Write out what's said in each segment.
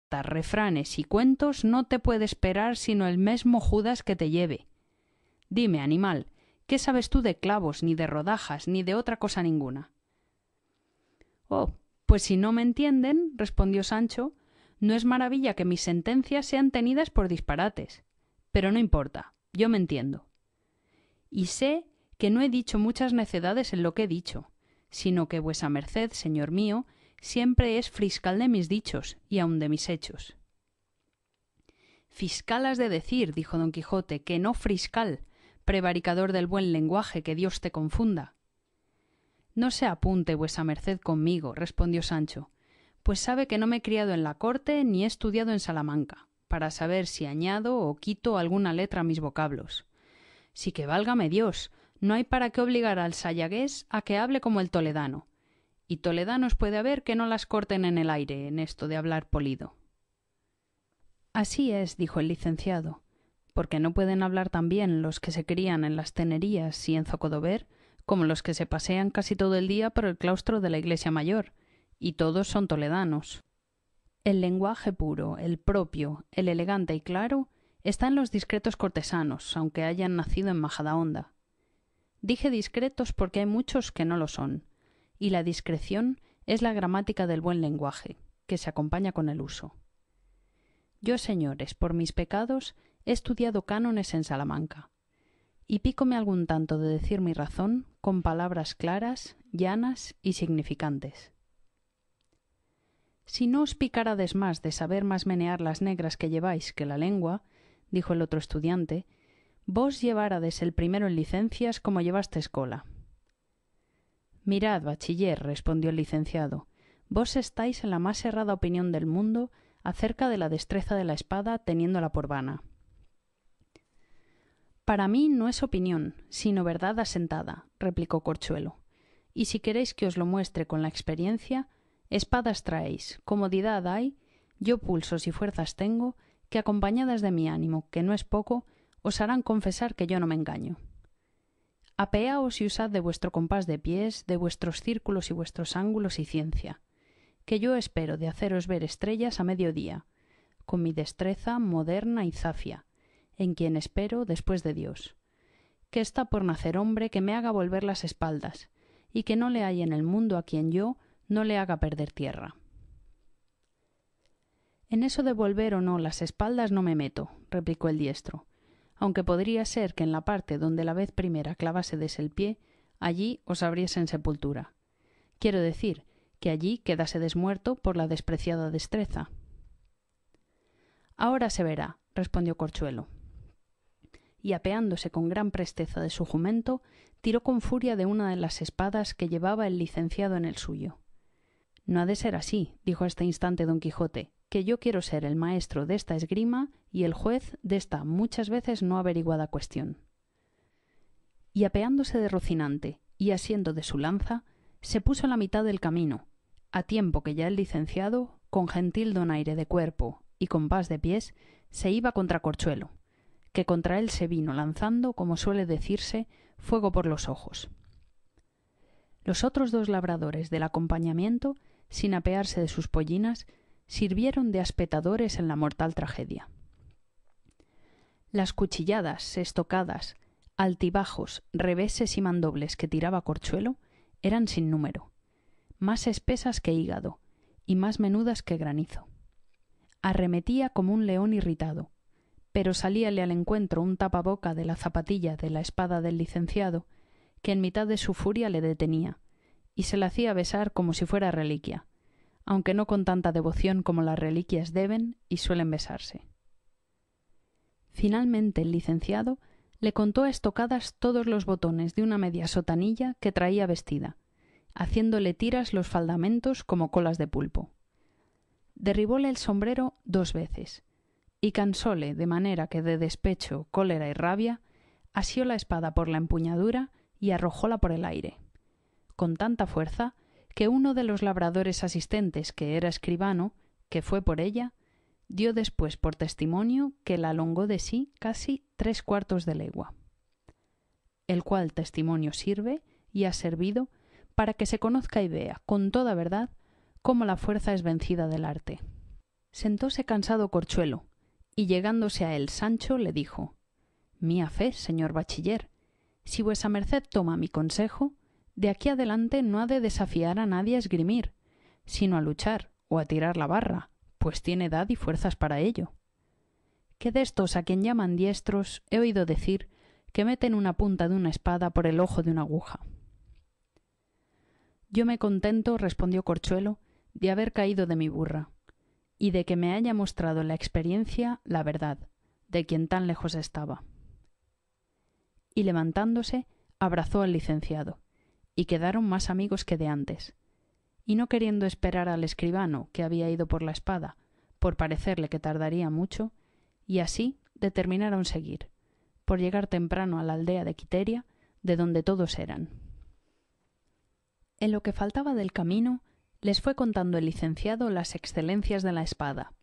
tas refranes y cuentos no te puede esperar sino el mesmo Judas que te lleve. Dime, animal, ¿qué sabes tú de clavos, ni de rodajas, ni de otra cosa ninguna? Oh, pues si no me entienden, respondió Sancho, no es maravilla que mis sentencias sean tenidas por disparates. Pero no importa, yo me entiendo. Y sé que no he dicho muchas necedades en lo que he dicho, sino que vuesa merced, señor mío, siempre es fiscal de mis dichos y aun de mis hechos. Fiscal has de decir, dijo don Quijote, que no friscal, prevaricador del buen lenguaje, que Dios te confunda. No se apunte vuesa merced conmigo, respondió Sancho, pues sabe que no me he criado en la corte ni he estudiado en Salamanca, para saber si añado o quito alguna letra a mis vocablos. Sí que válgame Dios, no hay para qué obligar al sayagués a que hable como el toledano, y toledanos puede haber que no las corten en el aire en esto de hablar polido. Así es, dijo el licenciado, porque no pueden hablar tan bien los que se crían en las tenerías y en Zocodover como los que se pasean casi todo el día por el claustro de la iglesia mayor, y todos son toledanos. El lenguaje puro, el propio, el elegante y claro, está en los discretos cortesanos, aunque hayan nacido en Majadahonda. Dije discretos porque hay muchos que no lo son, y la discreción es la gramática del buen lenguaje, que se acompaña con el uso. Yo, señores, por mis pecados, he estudiado cánones en Salamanca, y pícome algún tanto de decir mi razón con palabras claras, llanas y significantes. Si no os picarades más de saber más menear las negras que lleváis que la lengua, dijo el otro estudiante, vos llevárades el primero en licencias como llevastes cola. Mirad, bachiller, respondió el licenciado, vos estáis en la más errada opinión del mundo acerca de la destreza de la espada teniéndola por vana. Para mí no es opinión, sino verdad asentada, replicó Corchuelo, y si queréis que os lo muestre con la experiencia, espadas traéis, comodidad hay, yo pulsos y fuerzas tengo, que acompañadas de mi ánimo, que no es poco, os harán confesar que yo no me engaño. Apeaos y usad de vuestro compás de pies, de vuestros círculos y vuestros ángulos y ciencia, que yo espero de haceros ver estrellas a mediodía, con mi destreza moderna y zafia, en quien espero después de Dios, que está por nacer hombre que me haga volver las espaldas, y que no le hay en el mundo a quien yo no le haga perder tierra. En eso de volver o no las espaldas no me meto, replicó el diestro, aunque podría ser que en la parte donde la vez primera clavásedes el pie, allí os abriesen sepultura. Quiero decir, que allí quedásedes muerto por la despreciada destreza. Ahora se verá, respondió Corchuelo. Y apeándose con gran presteza de su jumento, tiró con furia de una de las espadas que llevaba el licenciado en el suyo. No ha de ser así, dijo a este instante don Quijote, que yo quiero ser el maestro de esta esgrima y el juez de esta muchas veces no averiguada cuestión. Y apeándose de Rocinante y asiendo de su lanza, se puso a la mitad del camino, a tiempo que ya el licenciado, con gentil donaire de cuerpo y compás de pies, se iba contra Corchuelo, que contra él se vino lanzando, como suele decirse, fuego por los ojos. Los otros dos labradores del acompañamiento, sin apearse de sus pollinas, sirvieron de aspetadores en la mortal tragedia. Las cuchilladas, estocadas, altibajos, reveses y mandobles que tiraba Corchuelo eran sin número, más espesas que hígado y más menudas que granizo. Arremetía como un león irritado, pero salíale al encuentro un tapaboca de la zapatilla de la espada del licenciado, que en mitad de su furia le detenía, y se la hacía besar como si fuera reliquia, aunque no con tanta devoción como las reliquias deben y suelen besarse. Finalmente el licenciado le contó a estocadas todos los botones de una media sotanilla que traía vestida, haciéndole tiras los faldamentos como colas de pulpo. Derribóle el sombrero 2 veces, y cansóle de manera que de despecho, cólera y rabia, asió la espada por la empuñadura y arrojóla por el aire, con tanta fuerza que uno de los labradores asistentes, que era escribano, que fue por ella, dio después por testimonio que la alongó de sí casi 3/4 de legua. El cual testimonio sirve y ha servido para que se conozca y vea con toda verdad cómo la fuerza es vencida del arte. Sentóse cansado Corchuelo, y llegándose a él Sancho le dijo: «Mía fe, señor bachiller, si vuesa merced toma mi consejo, de aquí adelante no ha de desafiar a nadie a esgrimir, sino a luchar o a tirar la barra, pues tiene edad y fuerzas para ello. Que de estos a quien llaman diestros he oído decir que meten una punta de una espada por el ojo de una aguja». «Yo me contento», respondió Corchuelo, «de haber caído de mi burra, y de que me haya mostrado la experiencia la verdad, de quien tan lejos estaba». Y levantándose, abrazó al licenciado, y quedaron más amigos que de antes, y no queriendo esperar al escribano, que había ido por la espada, por parecerle que tardaría mucho, y así determinaron seguir, por llegar temprano a la aldea de Quiteria, de donde todos eran. En lo que faltaba del camino, les fue contando el licenciado las excelencias de la espada,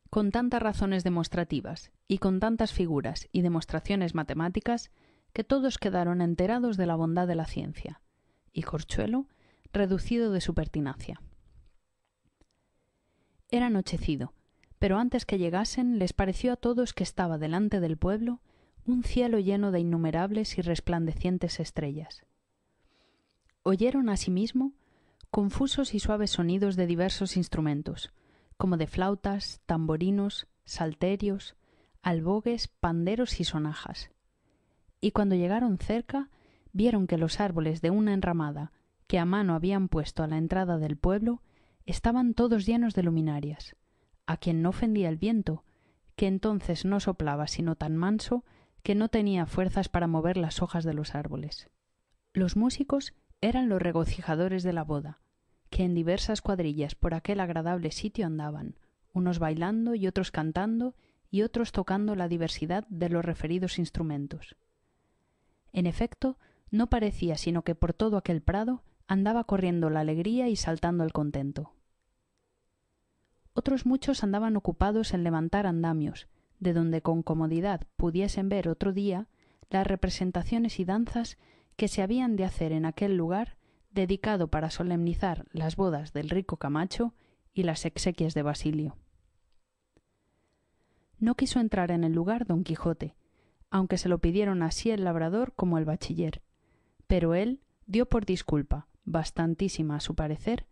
con tantas razones demostrativas y con tantas figuras y demostraciones matemáticas, que todos quedaron enterados de la bondad de la ciencia, y Corchuelo reducido de su pertinacia. Era anochecido, pero antes que llegasen les pareció a todos que estaba delante del pueblo un cielo lleno de innumerables y resplandecientes estrellas. Oyeron asimismo confusos y suaves sonidos de diversos instrumentos, como de flautas, tamborinos, salterios, albogues, panderos y sonajas. Y cuando llegaron cerca, vieron que los árboles de una enramada que a mano habían puesto a la entrada del pueblo estaban todos llenos de luminarias, a quien no ofendía el viento, que entonces no soplaba sino tan manso que no tenía fuerzas para mover las hojas de los árboles. Los músicos eran los regocijadores de la boda, que en diversas cuadrillas por aquel agradable sitio andaban, unos bailando y otros cantando y otros tocando la diversidad de los referidos instrumentos. En efecto, no parecía sino que por todo aquel prado andaba corriendo la alegría y saltando el contento. Otros muchos andaban ocupados en levantar andamios, de donde con comodidad pudiesen ver otro día las representaciones y danzas que se habían de hacer en aquel lugar dedicado para solemnizar las bodas del rico Camacho y las exequias de Basilio. No quiso entrar en el lugar don Quijote, aunque se lo pidieron así el labrador como el bachiller, pero él dio por disculpa, bastantísima a su parecer,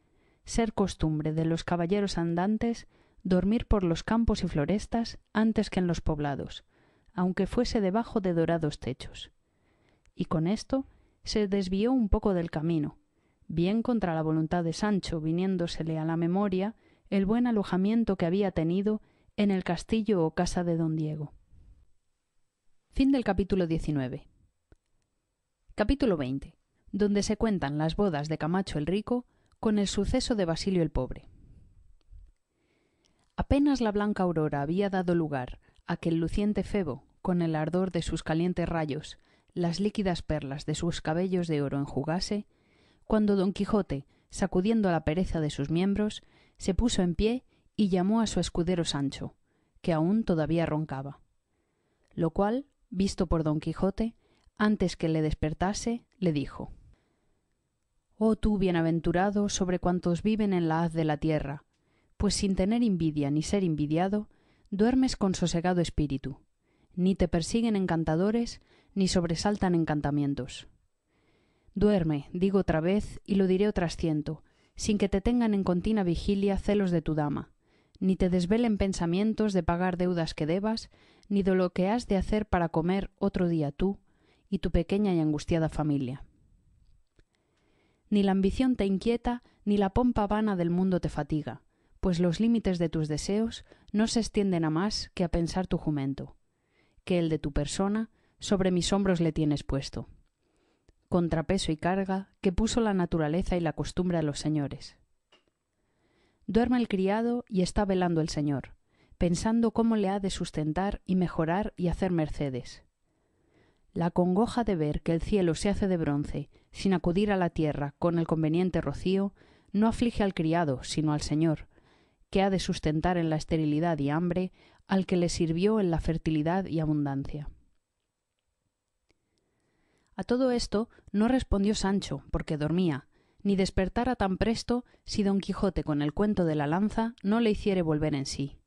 ser costumbre de los caballeros andantes dormir por los campos y florestas antes que en los poblados, aunque fuese debajo de dorados techos. Y con esto se desvió un poco del camino, bien contra la voluntad de Sancho, viniéndosele a la memoria el buen alojamiento que había tenido en el castillo o casa de don Diego. Fin del capítulo 19. Capítulo 20, donde se cuentan las bodas de Camacho el Rico con el suceso de Basilio el Pobre. Apenas la blanca aurora había dado lugar a que el luciente Febo, con el ardor de sus calientes rayos, las líquidas perlas de sus cabellos de oro enjugase, cuando don Quijote, sacudiendo la pereza de sus miembros, se puso en pie y llamó a su escudero Sancho, que aún todavía roncaba. Lo cual, visto por don Quijote, antes que le despertase, le dijo: «Oh tú bienaventurado sobre cuantos viven en la haz de la tierra, pues sin tener envidia ni ser envidiado, duermes con sosegado espíritu, ni te persiguen encantadores, ni sobresaltan encantamientos. Duerme, digo otra vez, y lo diré otras ciento, sin que te tengan en continua vigilia celos de tu dama, ni te desvelen pensamientos de pagar deudas que debas, ni de lo que has de hacer para comer otro día tú y tu pequeña y angustiada familia. Ni la ambición te inquieta, ni la pompa vana del mundo te fatiga, pues los límites de tus deseos no se extienden a más que a pensar tu jumento, que el de tu persona sobre mis hombros le tienes puesto, contrapeso y carga que puso la naturaleza y la costumbre a los señores. Duerme el criado y está velando el señor, pensando cómo le ha de sustentar y mejorar y hacer mercedes. La congoja de ver que el cielo se hace de bronce sin acudir a la tierra con el conveniente rocío no aflige al criado sino al señor, que ha de sustentar en la esterilidad y hambre al que le sirvió en la fertilidad y abundancia. A todo esto no respondió Sancho, porque dormía, ni despertara tan presto si don Quijote con el cuento de la lanza no le hiciere volver en sí.